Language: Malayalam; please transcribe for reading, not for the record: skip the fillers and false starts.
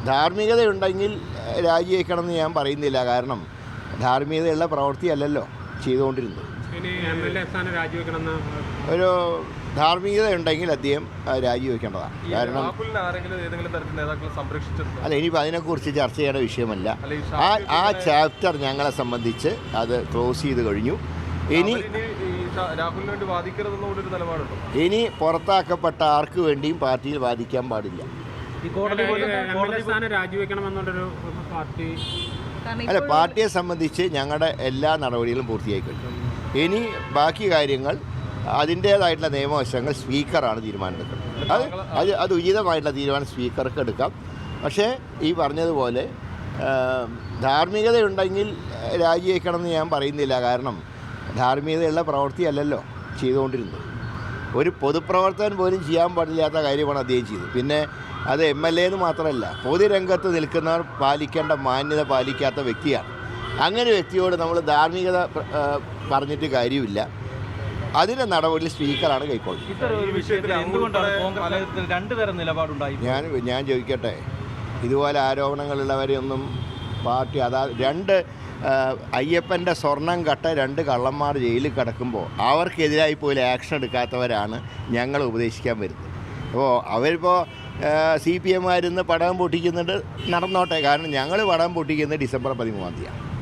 ധാർമ്മികതയുണ്ടെങ്കിൽ രാജിവെക്കണമെന്ന് ഞാൻ പറയുന്നില്ല. കാരണം ധാർമ്മികതയുള്ള പ്രവൃത്തിയല്ലല്ലോ ചെയ്തുകൊണ്ടിരുന്നത്. ഒരു ധാർമ്മികതയുണ്ടെങ്കിൽ അദ്ദേഹം രാജിവെക്കേണ്ടതാണ്. കാരണം അല്ല, ഇനിയിപ്പോൾ അതിനെക്കുറിച്ച് ചർച്ച ചെയ്യേണ്ട വിഷയമല്ല. ആ ചാപ്റ്റർ ഞങ്ങളെ സംബന്ധിച്ച് അത് ക്ലോസ് ചെയ്ത് കഴിഞ്ഞു. ഇനി പുറത്താക്കപ്പെട്ട ആർക്ക് വേണ്ടിയും പാർട്ടിയിൽ വാദിക്കാൻ പാടില്ല. അല്ല, പാർട്ടിയെ സംബന്ധിച്ച് ഞങ്ങളുടെ എല്ലാ നടപടികളും പൂർത്തിയായി കഴിഞ്ഞു. ഇനി ബാക്കി കാര്യങ്ങൾ അതിൻ്റേതായിട്ടുള്ള നിയമവശങ്ങൾ സ്പീക്കറാണ് തീരുമാനമെടുക്കുന്നത്. അത് ഉചിതമായിട്ടുള്ള തീരുമാനം സ്പീക്കർക്ക് എടുക്കാം. പക്ഷേ ഈ പറഞ്ഞതുപോലെ ധാർമ്മികതയുണ്ടെങ്കിൽ രാജിവെക്കണമെന്ന് ഞാൻ പറയുന്നില്ല. കാരണം ധാർമ്മികതയുള്ള പ്രവൃത്തിയല്ലല്ലോ ചെയ്തുകൊണ്ടിരുന്നത്. ഒരു പൊതുപ്രവർത്തകൻ പോലും ചെയ്യാൻ പാടില്ലാത്ത കാര്യമാണ് അദ്ദേഹം ചെയ്തത്. പിന്നെ അത് MLA എന്ന് മാത്രമല്ല, പൊതുരംഗത്ത് നിൽക്കുന്നവർ പാലിക്കേണ്ട മാന്യത പാലിക്കാത്ത വ്യക്തിയാണ്. അങ്ങനെ വ്യക്തിയോട് നമ്മൾ ധാർമ്മികത പറഞ്ഞിട്ട് കാര്യമില്ല. അതിൻ്റെ നടപടി സ്പീക്കറാണ് കൈക്കൊള്ളുന്നത്. ഞാൻ ചോദിക്കട്ടെ, ഇതുപോലെ ആരോപണങ്ങളുള്ളവരെയൊന്നും പാർട്ടി അയ്യപ്പൻ്റെ സ്വർണം കട്ട 2 കള്ളന്മാർ ജയിലിൽ കിടക്കുമ്പോൾ അവർക്കെതിരായി പോലും ആക്ഷൻ എടുക്കാത്തവരാണ് ഞങ്ങൾ ഉപദേശിക്കാൻ വരുന്നത്. അപ്പോൾ അവരിപ്പോൾ CPM പടം പൊട്ടിക്കുന്നുണ്ട്, നടന്നോട്ടെ. കാരണം ഞങ്ങൾ പടം പൊട്ടിക്കുന്നത് ഡിസംബർ 13-ാം തീയതിയാണ്.